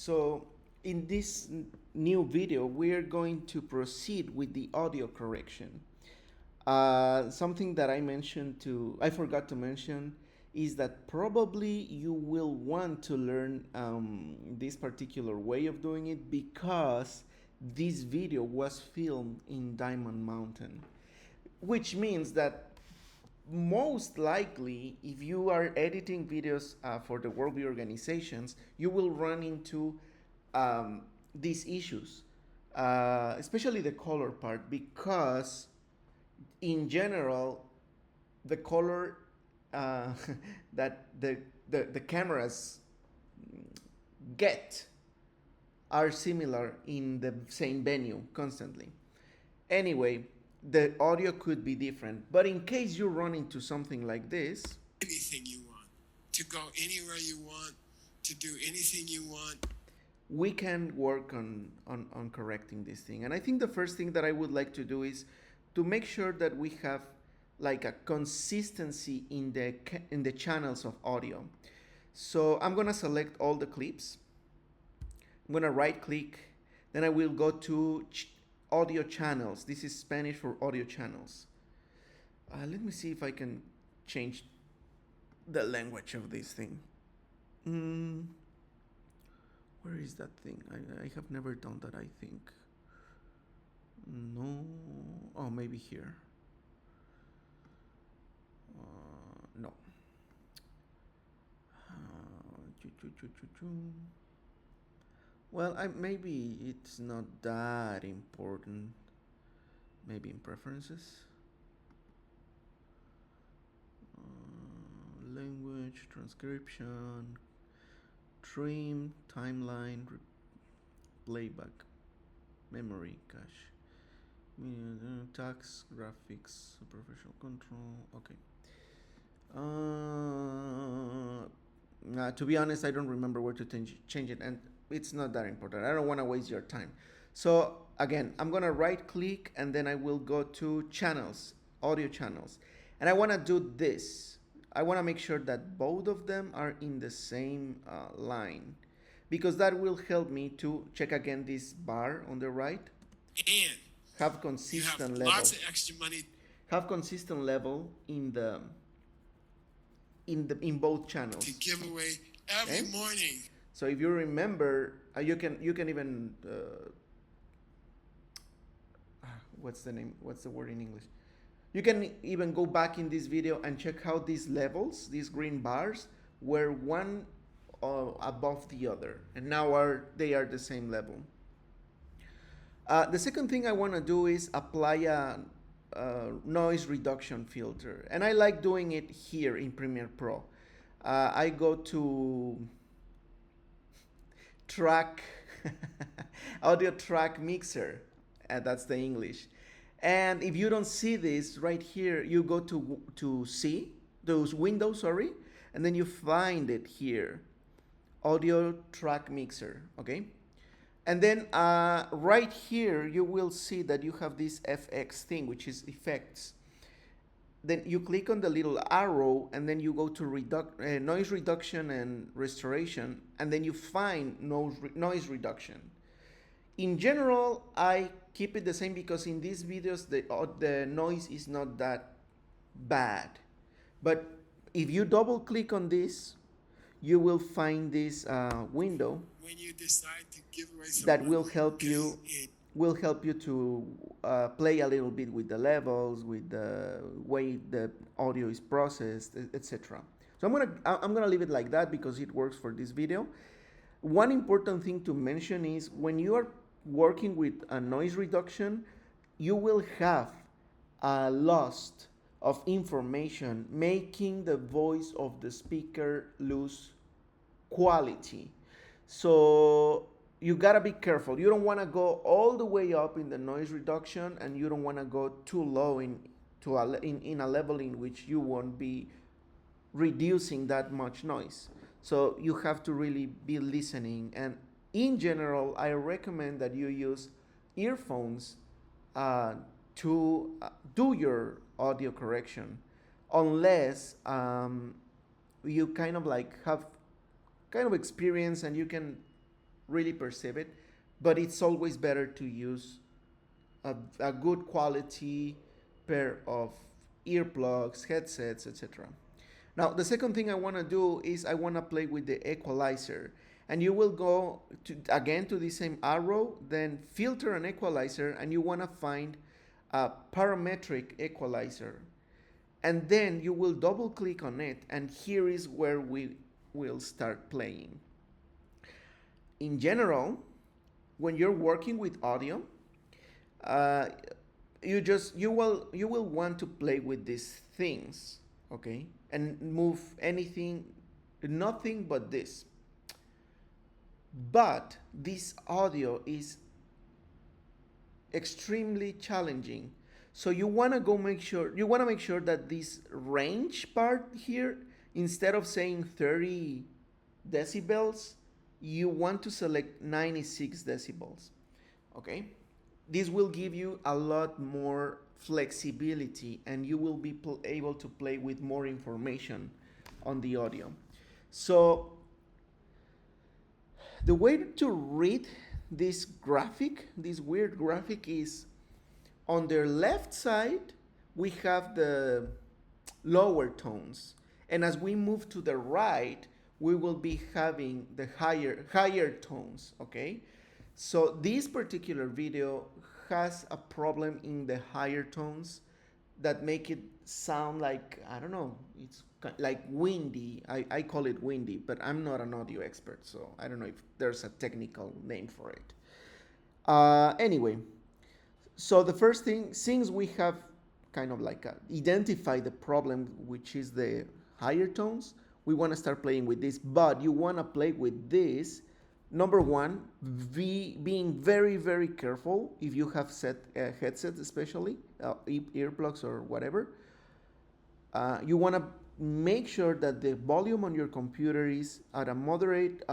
So in this new video, we're going to proceed with the audio correction. Something that I forgot to mention is that probably you will want to learn this particular way of doing it because this video was filmed in Diamond Mountain, which means that most likely, if you are editing videos for the World View organizations, you will run into these issues, especially the color part, because in general, the color that the cameras get are similar in the same venue constantly. Anyway, the audio could be different, but in case you run into something like this, anything you want, to go anywhere you want, to do anything you want. We can work on correcting this thing. And I think the first thing that I would like to do is to make sure that we have like a consistency in the channels of audio. So I'm gonna select all the clips. I'm gonna right click, then I will go to audio channels. This is Spanish for audio channels. Let me see if I can change the language of this thing. Where is that thing? I have never done that, I think. No. Oh, maybe here. No. Well, maybe it's not that important. Maybe in preferences. Language, transcription, trim, timeline, playback, memory, cache, tax, graphics, professional control. Okay. To be honest, I don't remember where to change it, and it's not that important. I don't want to waste your time. So again, I'm gonna right click and then I will go to channels, audio channels, and I want to do this. I want to make sure that both of them are in the same line, because that will help me to check again this bar on the right. And have consistent you have level. lots of extra money. Have consistent level in in both channels. To give away every morning. So if you remember, you can even what's the name? What's the word in English? You can even go back in this video and check how these levels, these green bars, were one above the other, and now they are the same level. The second thing I want to do is apply a noise reduction filter, and I like doing it here in Premiere Pro. I go to track audio track mixer, that's the English. And if you don't see this right here, you go to see those windows, sorry, and then you find it here, audio track mixer. Okay. And then right here, you will see that you have this FX thing, which is effects. Then you click on the little arrow, and then you go to noise reduction and restoration, and then you find noise reduction. In general, I keep it the same because in these videos, the noise is not that bad. But if you double click on this, you will find this window when you decide to give away that will help you to play a little bit with the levels, with the way the audio is processed, etc. So I'm gonna leave it like that because it works for this video. One important thing to mention is when you are working with a noise reduction, you will have a loss of information, making the voice of the speaker lose quality. So you gotta be careful. You don't want to go all the way up in the noise reduction, and you don't want to go too low in a level in which you won't be reducing that much noise. So you have to really be listening. And in general, I recommend that you use earphones to do your audio correction, unless you kind of like have kind of experience and you can really perceive it, but it's always better to use a good quality pair of earplugs, headsets, etc. Now, the second thing I want to do is I want to play with the equalizer. And you will go to, again to the same arrow, then filter an equalizer, and you want to find a parametric equalizer. And then you will double click on it, and here is where we will start playing. In general, when you're working with audio, uh, you will want to play with these things, okay, and move anything, nothing but this. But this audio is extremely challenging, so you want to make sure that this range part here, instead of saying 30 decibels, you want to select 96 decibels, okay. This will give you a lot more flexibility, and you will be able to play with more information on the audio. So the way to read this graphic, this weird graphic, is on their left side we have the lower tones, and as we move to the right we will be having the higher tones, okay. So this particular video has a problem in the higher tones that make it sound like, I don't know, it's like windy. I call it windy, but I'm not an audio expert, so I don't know if there's a technical name for it. Anyway, so the first thing, since we have kind of like identify the problem, which is the higher tones, we want to start playing with this. But you want to play with this, number one, being very, very careful if you have set headsets, especially earplugs or whatever. You want to make sure that the volume on your computer is at a moderate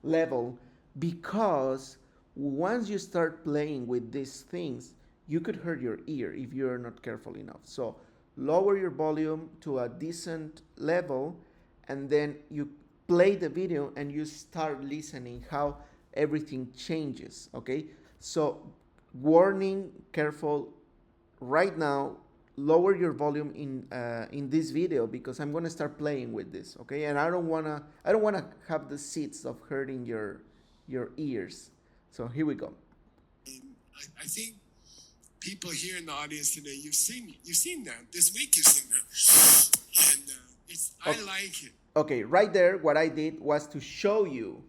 level, because once you start playing with these things, you could hurt your ear if you're not careful enough. So lower your volume to a decent level, and then you play the video and you start listening how everything changes, okay. So warning, careful right now, lower your volume in this video, because I'm going to start playing with this, okay. And I don't want to have the seeds of hurting your ears. So here we go. I think people here in the audience today, you've seen that this week. You've seen that, and I like it. Okay, right there, what I did was to show you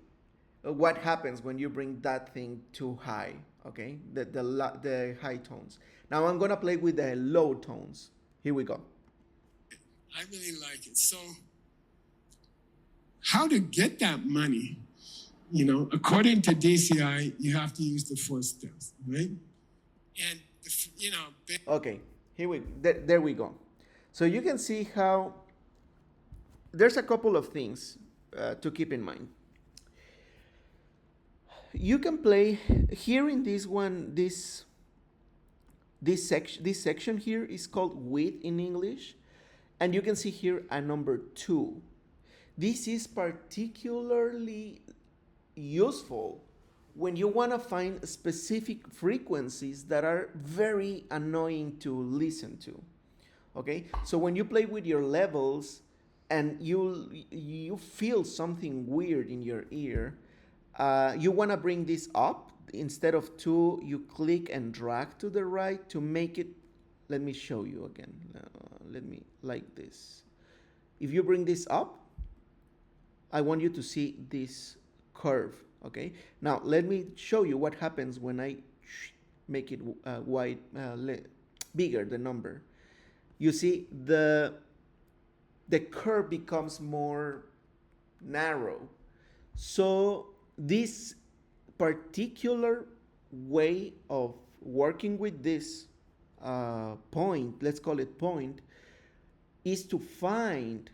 what happens when you bring that thing too high, okay? The high tones. Now I'm gonna play with the low tones. Here we go. I really like it. So, how to get that money? You know, according to DCI, you have to use the 4 steps, right? And okay, there we go. So you can see how there's a couple of things to keep in mind. You can play here in this one. This section here is called width in English, and you can see here a number 2. This is particularly useful when you want to find specific frequencies that are very annoying to listen to, okay. So when you play with your levels and you feel something weird in your ear, you want to bring this up. Instead of 2, you click and drag to the right to make it. Let me show you again. Let me, like this. If you bring this up, I want you to see this curve, okay. Now let me show you what happens when I make it bigger, the number. You see the curve becomes more narrow. So this particular way of working with this point, let's call it point, is to find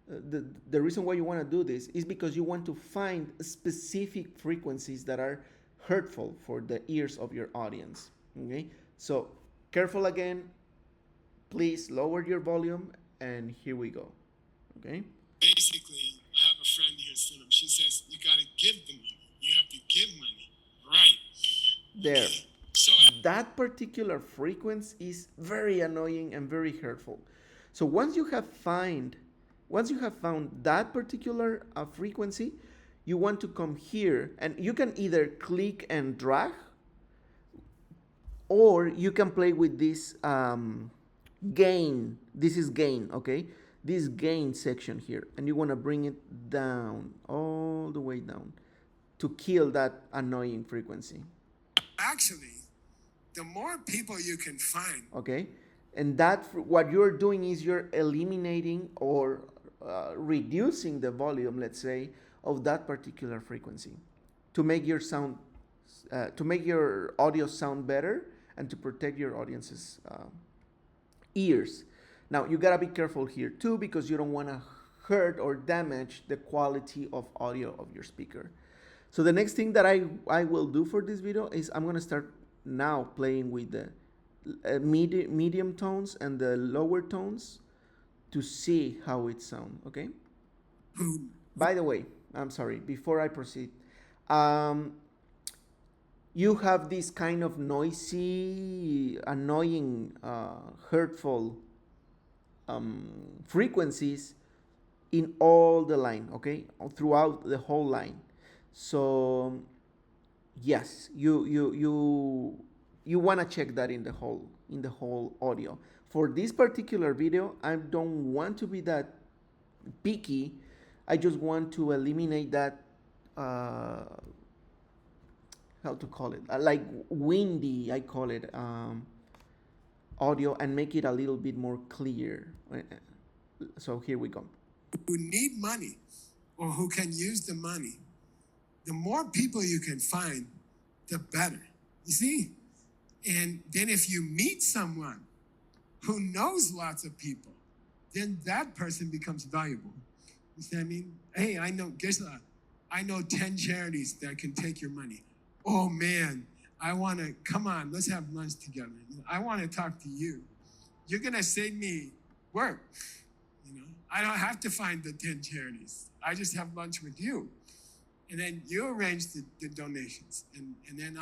the reason why you want to do this is because you want to find specific frequencies that are hurtful for the ears of your audience, okay. So careful again, please lower your volume, and here we go, okay. Basically, I have a friend here, Sunam. She says you got to give them money. there. So That particular frequency is very annoying and very hurtful. So once you have found that particular frequency, you want to come here and you can either click and drag, or you can play with this gain. This is gain, okay? This gain section here, and you want to bring it down, all the way down, to kill that annoying frequency. actually, the more people you can find, Okay, and that what you're doing is you're eliminating or reducing the volume, let's say, of that particular frequency, to make your sound to make your audio sound better and to protect your audience's ears. Now you gotta be careful here too, because you don't want to hurt or damage the quality of audio of your speaker. So the next thing that I will do for this video is I'm gonna start now playing with the medium tones and the lower tones to see how it sounds. Okay. who By the way, I'm sorry. Before I proceed, um, you have this kind of noisy, annoying, hurtful frequencies in all the line, okay, throughout the whole line. So yes, you want to check that in the whole audio. For this particular video, I don't want to be that picky. I just want to eliminate that how to call it, like windy, I call it, audio, and make it a little bit more clear. So here we go. who need money or who can use the money, the more people you can find, the better. You see? And then if you meet someone who knows lots of people, then that person becomes valuable. You see what I mean? Hey, I know, guess what? I know 10 charities that can take your money. Oh man, I want to, come on, let's have lunch together. I want to talk to you. You're going to save me work. You know, I don't have to find the 10 charities. I just have lunch with you. And then you arrange the donations. And then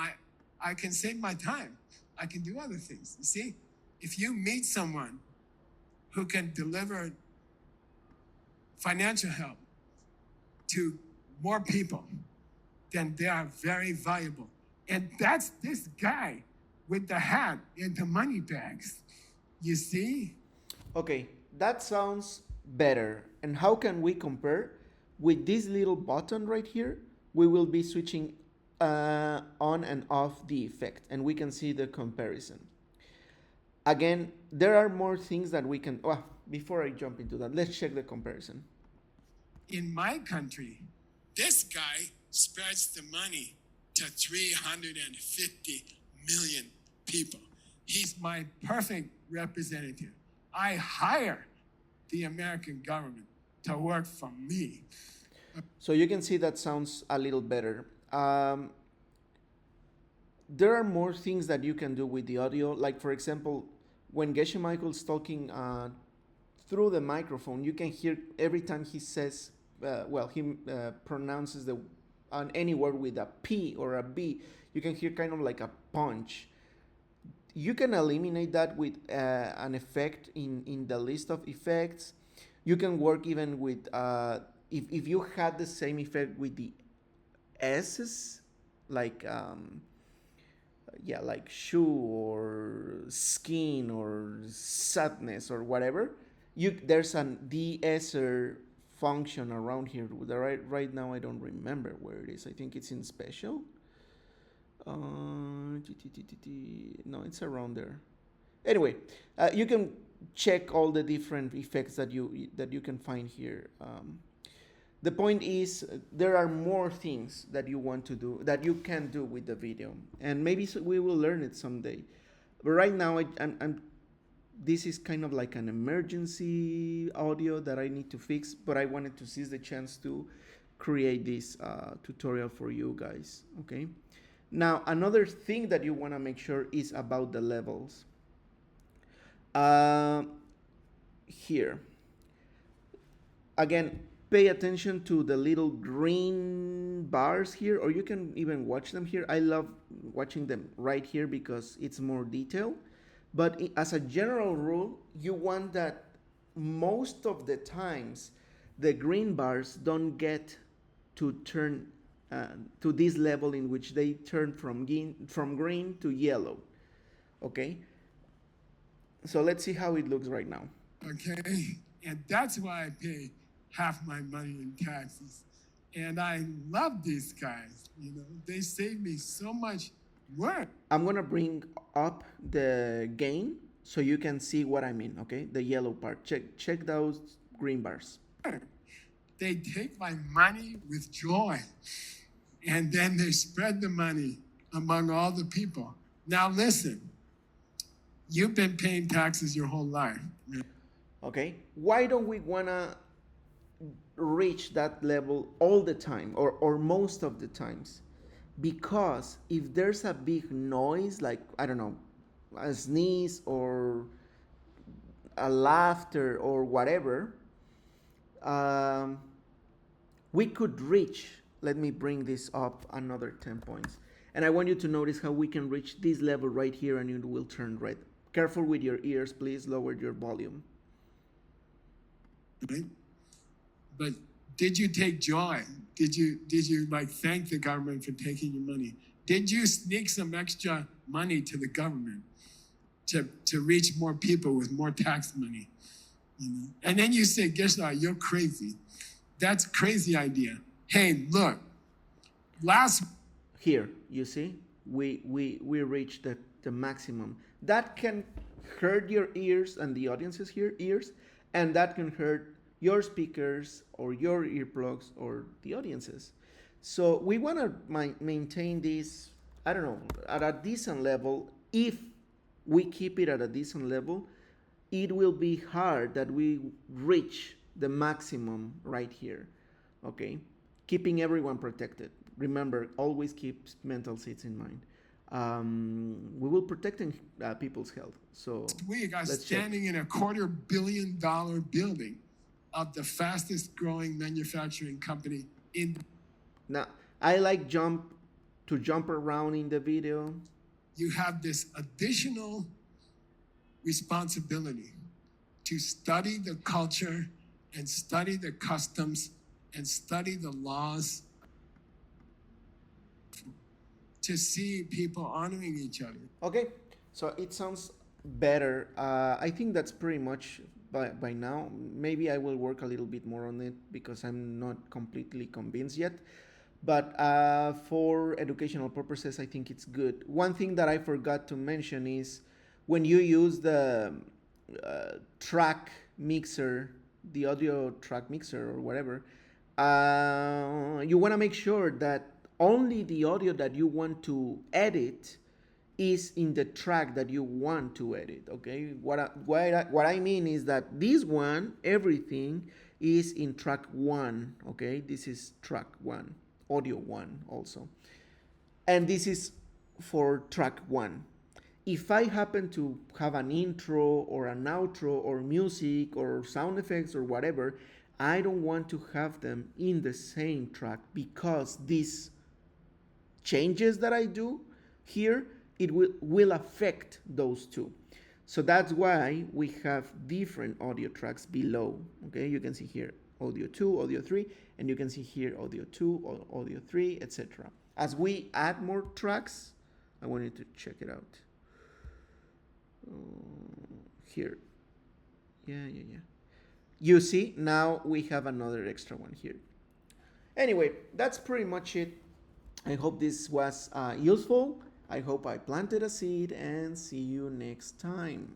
I can save my time. I can do other things. You see, if you meet someone who can deliver financial help to more people, then they are very valuable. And that's this guy with the hat and the money bags. You see? Okay, that sounds better. And how can we compare? With this little button right here, we will be switching on and off the effect, and we can see the comparison. Again, there are more things that we can. Well, before I jump into that, let's check the comparison. In my country, this guy spreads the money to 350 million people. He's my perfect representative. I hire the American government to work for me. So you can see that sounds a little better. There are more things that you can do with the audio. Like, for example, when Geshe Michael's talking through the microphone, you can hear every time he says, he pronounces on any word with a P or a B, you can hear kind of like a punch. You can eliminate that with an effect in the list of effects. You can work even with, if you had the same effect with the S's, like, like shoe or skin or sadness or whatever, there's an de-esser function around here. Right now I don't remember where it is. I think it's in special. No, it's around there. Anyway, you can check all the different effects that you can find here. The point is, there are more things that you want to do, that you can do with the video, and maybe we will learn it someday. But right now, this is kind of like an emergency audio that I need to fix, but I wanted to seize the chance to create this tutorial for you guys, okay? Now, another thing that you want to make sure is about the levels. Here. Again, pay attention to the little green bars here, or you can even watch them here. I love watching them right here because it's more detailed. But as a general rule, you want that most of the times the green bars don't get to turn to this level in which they turn from green to yellow. Okay? So let's see how it looks right now. Okay? And that's why I pay half my money in taxes. And I love these guys. You know, they save me so much work. I'm gonna bring up the gain so you can see what I mean, okay? The yellow part. Check those green bars. They take my money with joy, and then they spread the money among all the people. Now listen, you've been paying taxes your whole life. Okay? Why don't we wanna reach that level all the time or most of the times? Because if there's a big noise, like, I don't know, a sneeze or a laughter or whatever, we could reach, let me bring this up another 10 points. And I want you to notice how we can reach this level right here and it will turn red. Careful with your ears, please lower your volume. Right? But did you take joy? Did you like thank the government for taking your money? Did you sneak some extra money to the government to reach more people with more tax money? You know? And then you say, Geshe, you're crazy. That's a crazy idea. Hey, look, here, you see, we reached the maximum. That can hurt your ears and the audience's ears, and that can hurt your speakers or your earplugs or the audiences. So we want to maintain this, I don't know, at a decent level. If we keep it at a decent level, it will be hard that we reach the maximum right here. Okay? Keeping everyone protected. Remember, always keep mental states in mind. We will protect people's health. So we are standing in a $250 million building of the fastest growing manufacturing company in. Now, I like jump around in the video. You have this additional responsibility to study the culture and study the customs and study the laws, to see people honoring each other. Okay, so it sounds better. I think that's pretty much by now. Maybe I will work a little bit more on it because I'm not completely convinced yet. But for educational purposes, I think it's good. One thing that I forgot to mention is when you use the track mixer, the audio track mixer or whatever, you want to make sure that only the audio that you want to edit is in the track that you want to edit. Okay, what I mean is that this one, everything is in track 1. Okay, this is track 1, audio 1 also, and this is for track 1. If I happen to have an intro or an outro or music or sound effects or whatever, I don't want to have them in the same track, because these changes that I do here, it will affect those two. So that's why we have different audio tracks below. Okay, you can see here audio 2, audio 3, and you can see here audio 2, or audio 3, etc. As we add more tracks, I want you to check it out. Here. Yeah. You see, now we have another extra one here. Anyway, that's pretty much it. I hope this was useful. I hope I planted a seed, and see you next time.